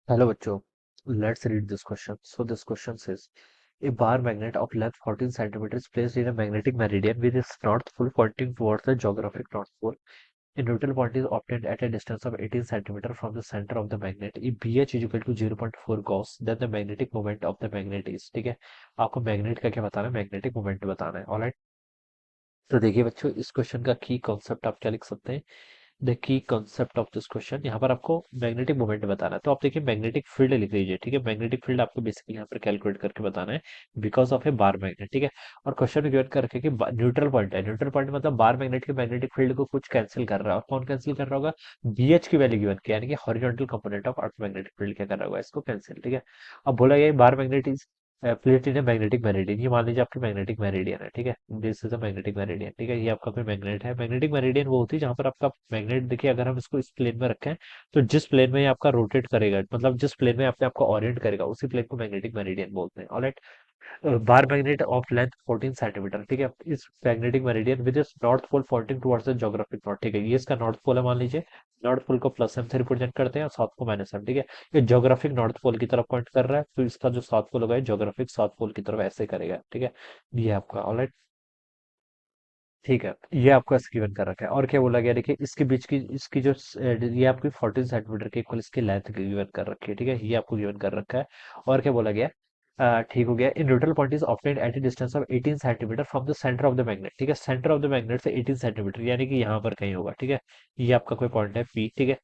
Hello बच्चों, let's read this question. So this question says, a bar magnet of length 14 centimeters placed in a magnetic meridian with its north pole pointing towards the geographic north pole. A neutral point is obtained at a distance of 18 centimeters from the center of the magnet. If BH is equal to 0.4 Gauss, then the magnetic moment of the magnet is, ठीक है। आपको magnet का क्या बताना है, magnetic moment बताना है। Alright, तो देखिए बच्चों, इस क्वेश्चन का की कॉन्सेप्ट आप क्या लिख सकते हैं। The key concept of this question, यहाँ पर आपको मैग्नेटिक मोमेंट बताना है, तो आप देखिए मैग्नेटिक फील्ड लिख लीजिए, ठीक है। मैग्नेटिक फील्ड आपको बेसिकली यहाँ पर कैलकुलेट करके बताना है because of A bar magnet, ठीक है। और क्वेश्चन में गिवन कर रखे कि न्यूट्रल पॉइंट है, न्यूट्रल पॉइंट मतलब बार मैग्नेट के मैग्नेटिक फील्ड को कुछ कैंसिल कर रहा है, और कौन कैंसिल कर रहा होगा, बीएच की वैल्यू गिवन किया, यानी कि horizontal component of earth magnetic field क्या कर रहा होगा, इसको कैंसिल, ठीक है। अब बोला ये bar magnet is plate in magnetic meridian, ये मान लीजिए आपकी मैग्नेटिक मेरिडियन है, ठीक है। This is a magnetic meridian, ठीक है। ये आपका कोई मैग्नेट है। मैग्नेटिक मेरिडियन वो होती है जहां पर आपका मैग्नेट, देखिए अगर हम इसको इस प्लेन में रखें तो जिस प्लेन में ये आपका रोटेट करेगा, मतलब जिस प्लेन में अपने आपको ओरिएंट करेगा, उसी प्लेन को मैग्नेटिक मेरिडियन बोलते हैं। Alright, bar magnet of length 14 centimetre, ठीक है। इस मैग्नेटिक मेरिडियन विद इस north pole pointing towards the geographic north, ठीक है। ये इसका नॉर्थ पोल है, मान लीजिए। नॉर्थ पोल को प्लस एम से रिप्रेजेंट करते हैं और साउथ को माइनस एम, ठीक है। ये ज्योग्राफिक नॉर्थ पोल की तरफ पॉइंट कर रहा है, तो इसका जो साउथ पोल होगा ज्योग्राफिक साउथ पोल की तरफ ऐसे करेगा, ठीक है। ये आपका ऑलराइट, ठीक है। ये आपको ऐसे गिवन कर रखा है। और क्या बोला गया, देखिए इसके बीच की इसकी जो ये आपकी 14 सेंटीमीटर के इक्वल इसकी लेंथ गिवन कर रखी है, ठीक है। ये आपको गिवन कर रखा है। और क्या बोला गया, ठीक हो गया। In neutral point is obtained at a distance of 18 centimetre from the centre of the magnet, ठीक है। सेंटर ऑफ द मैग्नेट से 18 सेंटीमीटर, यानी कि यहाँ पर कहीं होगा, ठीक है। ये आपका कोई पॉइंट है पी, ठीक है।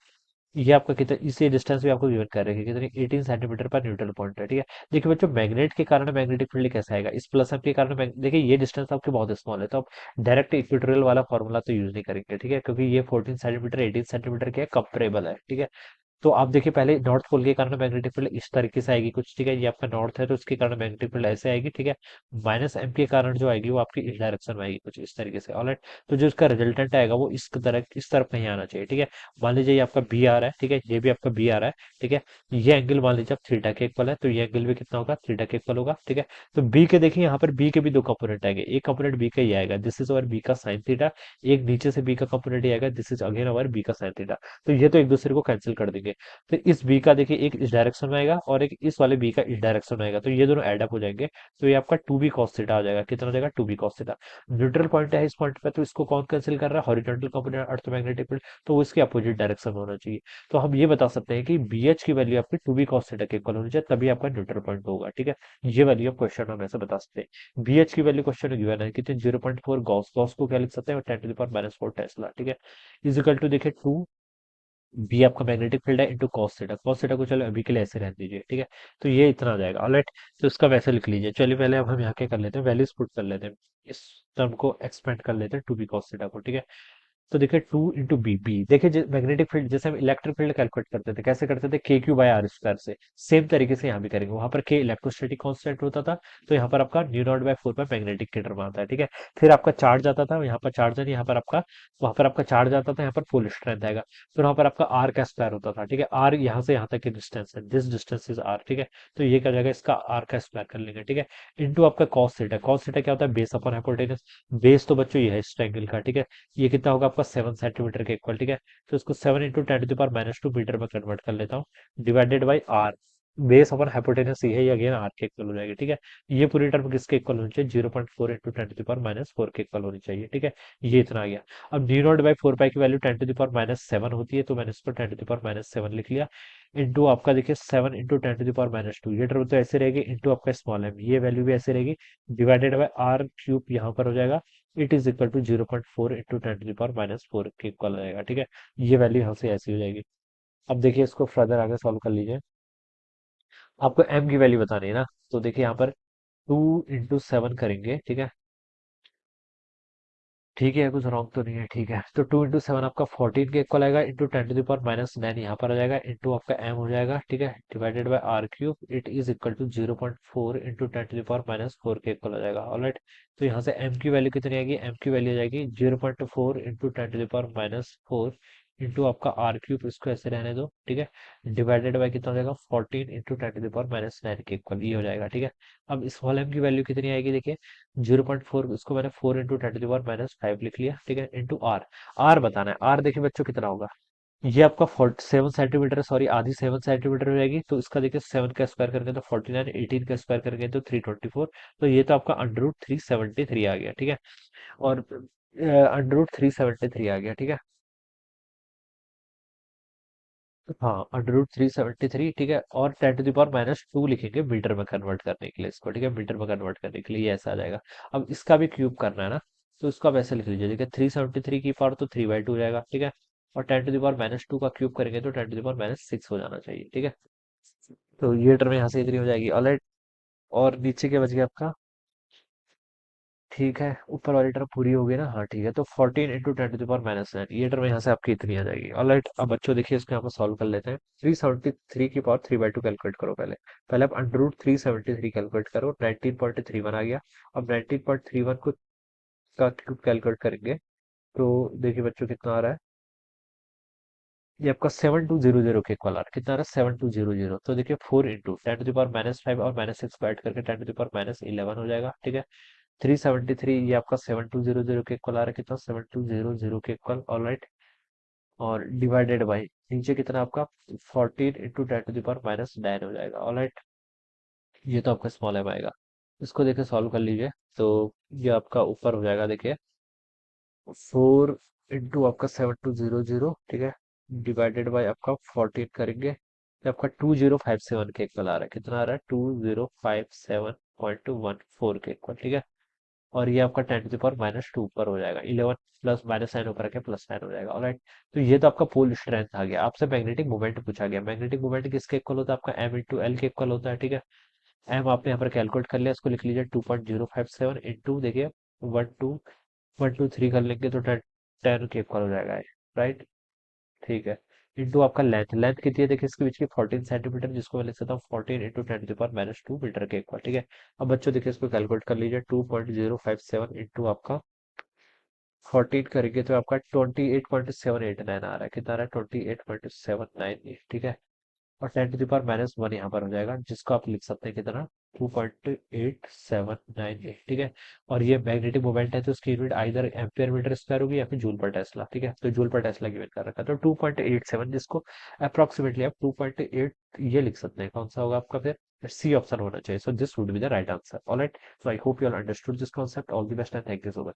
ये आपका कितना, इसी डिस्टेंस भी आपको गिवन कर रहे हैं कितनी, 18 सेंटीमीटर पर न्यूट्रल पॉइंट है, ठीक है। देखिए बच्चों, मैग्नेट के कारण मैग्नेटिक फील्ड कैसा आएगा, इस प्लस एम के कारण देखिए ये डिस्टेंस आपके बहुत स्मॉल है, तो आप डायरेक्ट इक्वेटोरियल वाला फॉर्मूला तो यूज नहीं करेंगे, ठीक है, क्योंकि ये 14 सेंटीमीटर 18 सेंटीमीटर के कंपेरेबल है, ठीक है। तो आप देखिए पहले नॉर्थ पोल के कारण मैग्नेटिक फील्ड इस तरीके से आएगी कुछ, ठीक है। ये आपका नॉर्थ है तो इसके कारण मैग्नेटिक फील्ड ऐसे आएगी, ठीक है। माइनस एम के कारण जो आएगी वो आपकी इस डायरेक्शन में आएगी कुछ इस तरीके से, ऑलराइट। तो जो इसका रिजल्टेंट आएगा वो इस तरफ कहीं आना चाहिए, ठीक है। मान लीजिए ये आपका बी आ रहा है, ठीक है। ये भी आपका बी आ रहा है, ठीक है। ये एंगल मान लीजिए आप थीटा के इक्वल है, तो ये एंगल भी कितना होगा, थीटा के इक्वल होगा, ठीक है। तो बी के देखिए यहाँ पर बी के भी दो कंपोनेंट आएंगे, एक कंपोनेंट बी का ही आएगा, दिस इज और बी का साइन थीटा। एक नीचे से बी का कंपोनेंट ही आएगा, दिस इज अगेन और बी का साइन थीटा। तो ये तो एक दूसरे को कैंसिल कर देंगे। फिर इस बी का देखिए एक इस डायरेक्शन में आएगा और एक इस वाले बी का इस डायरेक्शन में आएगा, तो ये दोनों एडअप हो जाएंगे। तो ये आपका टू बी कॉस थीटा आ जाएगा, कितना हो जाएगा, two B cos theta. Neutral point है इस पॉइंट पे, तो इसको कौन कैंसिल कर रहा है, horizontal component earth magnetic field, तो वो इसके अपोजिट डायरेक्शन में होना चाहिए। तो हम ये बता सकते हैं कि बी एच की वैल्यू आपकी टू बी कॉस थीटा के इक्वल होनी चाहिए, तभी आपका न्यूट्रल पॉइंट होगा, ठीक है। ये वैल्यू आप क्वेश्चन में ऐसे बता सकते हैं। बी एच की वैल्यू क्वेश्चन में गिवन है कितने, 0.4 गॉस, गॉस को क्या लिख सकते हैं, 10 to the power -4 टेस्ला, ठीक है। इजिकल टू देखिए टू, बी आपका मैग्नेटिक फील्ड है into cos theta, cos theta को चलो अभी के लिए ऐसे रहने दीजिए, ठीक है। तो ये इतना आ जाएगा, ऑलराइट। तो इसका वैसे लिख लीजिए। चलिए पहले अब हम यहाँ क्या कर लेते हैं, वैल्यूज पुट कर लेते हैं, इस टर्म को एक्सपेंड कर लेते हैं टू बी कॉस थीटा को, ठीक है। तो देखिए टू इंटू बी, बी देखिए मैग्नेटिक फील्ड जैसे हम इलेक्ट्रिक फील्ड कैलकुलेट करते थे, कैसे करते थे, के क्यू बाय आर स्क्वायर से, सेम तरीके से यहाँ भी करेंगे। वहां पर के इलेक्ट्रोस्टैटिक कांस्टेंट होता था, तो यहाँ पर आपका न्यू नॉट बाय 4 पर मैग्नेटिक के टर्म आता है, ठीक है। फिर आपका चार्ज आता था, यहाँ पर चार्ज नहीं, यहाँ पर आपका, वहां पर आपका चार्ज आता था, यहाँ पर फुल स्ट्रेंथ आएगा। फिर वहां पर आपका आर का स्क्वायर होता था, ठीक है। आर यहाँ से यहाँ तक की डिस्टेंस है, दिस डिस्टेंस इज आर, ठीक है। तो ये क्या जाएगा, इसका आर का स्क्वायर कर लेंगे, ठीक है। इंटू आपका कॉस थीटा, कॉस थीटा क्या होता है, बेस अपॉन हाइपोटेनस। बेस तो बच्चों ये है इस ट्रायंगल का, ठीक है। ये कितना होगा आपका 7 सेंटीमीटर के इक्वल, ठीक है। तो इसको 7 × 10 to the power -2 मीटर में कन्वर्ट कर लेता हूँ, डिवाइडेड बाई आर। बेस अपन हाइपोटेनस ये है, ये अगेन आर के इक्वल हो जाएगी, ठीक है। ये पूरी टर्म किसके इक्वल होनी चाहिए, 0.4 × 10 to the power -4 के इक्वल होनी चाहिए, ठीक है। ये इतना आ गया। अब डी नॉट बाई 4 पाई की वैल्यू 10 to the power -7 होती है, तो मैंने इसको 10 to the power -7 लिख लिया। इंटू आपका देखिए 7 × 10 to the power -2, ये टर्म तो ऐसे रहेगी, इंटू आपका स्मॉल एम, ये वैल्यू भी ऐसे रहेगी, डिवाइडेड बाई आर क्यूब यहाँ पर हो जाएगा। It is equal to 0.4 × 10 to the power -4 के इक्वल रहेगा, ठीक है। ये वैल्यू यहाँ से ऐसी हो जाएगी। अब देखिए इसको फर्दर आगे सॉल्व कर लीजिए। आपको एम की वैल्यू बतानी है ना, तो देखिए यहाँ पर 2 × 7 करेंगे, ठीक है। ठीक है, कुछ रॉन्ग तो नहीं है, ठीक है। तो 2 × 7 आपका 14 के इक्वल आएगा, इंटू 10 to the power -9 यहाँ पर आ जाएगा, इंटू आपका एम हो जाएगा, ठीक है, divided by R cube. It is equal to 0.4 × 10 to the power -4 के इक्वल आ जाएगा, ऑलराइट। तो यहाँ से एम की वैल्यू कितनी आएगी, एम की वैल्यू आ जाएगी 0.4 × 10 to the power -4 इंटू आपका आर क्यूब, इसको ऐसे रहने दो, ठीक है। डिवाइडेड बाय कितना हो जाएगा, 14 × 10 to the power -9 के इक्वल, ये हो जाएगा, ठीक है। अब स्मॉल एम की वैल्यू कितनी आएगी, देखिए 0.4, इसको मैंने 4 × 10 to the power -5 लिख लिया, ठीक है, इंटू आर। आर बताना है, आर देखिए बच्चों कितना होगा, ये आपका 47 सेंटीमीटर, सॉरी आधी 7 सेंटीमीटर हो जाएगी, तो इसका देखिए 7 का स्क्वायर करेंगे तो 49, 18 का स्क्वायर करेंगे तो 324। तो ये तो आपका √373 आ गया, ठीक है। और √373 आ गया, ठीक है। हाँ, √373, ठीक है। और 10⁻⁻2 लिखेंगे मीटर में कन्वर्ट करने के लिए इसको, ठीक है, मीटर में कन्वर्ट करने के लिए ये ऐसा आ जाएगा। अब इसका भी क्यूब करना है ना, तो इसको आप ऐसे लिख लीजिए, ठीक है। 373 की पावर तो 3/2 हो जाएगा, ठीक है। और 10⁻⁻2 का क्यूब करेंगे तो 10⁻⁻6 हो जाना चाहिए, ठीक है। तो ये टर्म यहाँ से इतनी हो जाएगी, ऑलराइट। और नीचे के बच गया आपका, ठीक है, ऊपर वाली टर्म पूरी हो गई ना, हाँ ठीक है। तो 14 × 10⁻⁹ ये टर्म यहाँ से आपकी इतनी आ जाएगी, ऑलराइट। अब बच्चों देखिए इसको यहाँ पर सॉल्व कर लेते हैं। 373 की पावर 3/2 कैलकुलेट करो पहले। पहले आप √373 कैलकुलेट करो, 19.31 आ गया। अब 19.31 को का क्यूब कैलकुलेट करेंगे तो देखिए बच्चों कितना आ रहा है। ये आपका 7200 के इक्वल आ रहा है। कितना आ रहा है? 7200। तो देखिए 4 × 10⁻⁵ और -6 को ऐड करके 10⁻11 हो जाएगा, ठीक है। 373 ये आपका 7200 के इक्वल आ रहा है। कितना? 7200 के इक्वल, ऑलराइट। और डिवाइडेड बाई नीचे कितना आपका 14 × 10⁻⁹ हो जाएगा, ऑलराइट। ये तो आपका स्मॉल एम आएगा। इसको देखिए सॉल्व कर लीजिए, तो ये आपका ऊपर हो जाएगा देखिए 4 × आपका 7200, ठीक है, डिवाइडेड बाई आपका 14 करेंगे तो आपका 2057 के इक्वल आ रहा है। कितना आ रहा है? 2057.14 के इक्वल, ठीक है। और ये आपका 10⁻⁻2 ऊपर हो जाएगा, 11 प्लस माइनस साइन ऊपर के प्लस साइन हो जाएगा, ऑलराइट। तो ये तो आपका पोल स्ट्रेंथ आ गया। आपसे मैग्नेटिक मोमेंट पूछा गया। मैग्नेटिक मोमेंट किसके इक्वल होता है? आपका M × L के इक्वल होता है, ठीक है। एम आपने यहाँ पर कैलकुलेट कर लिया, इसको लिख लीजिए 2.057 इंटू देखिए 1 2 कर लेंगे तो 10 के इक्वल हो जाएगा, राइट। ठीक है। इंटू आपका लेंथ, लेंथ कितनी है देखिए इसके बीच की 14 सेंटीमीटर, जिसको मैं लिख सकता हूँ 14 × 10⁻² मीटर के इक्वल, ठीक है। अब बच्चों देखिए इसको कैलकुलेट कर लीजिए, 2.057 इंटू आपका 14 करेंगे तो आपका 28.789 आ रहा है। कितना आ रहा है? 28.798, ठीक है। और 10⁻⁻1 यहाँ पर हो जाएगा, जिसको आप लिख सकते हैं कितना? 2.8798, ठीक है। और ये मैग्नेटिक मोमेंट है तो उसकी unit either ampere metre square होगी या फिर जूल पर टेस्ला, ठीक है। तो जूल पर टेस्ला गिवन कर रखा है, तो 2.87, जिसको अप्रोक्सीमेटली आप 2.8 ये लिख सकते हैं। कौन सा होगा आपका फिर? सी ऑप्शन होना चाहिए। So this would be the right answer, alright. So I hope you all understood this concept. All the best and thank you so much.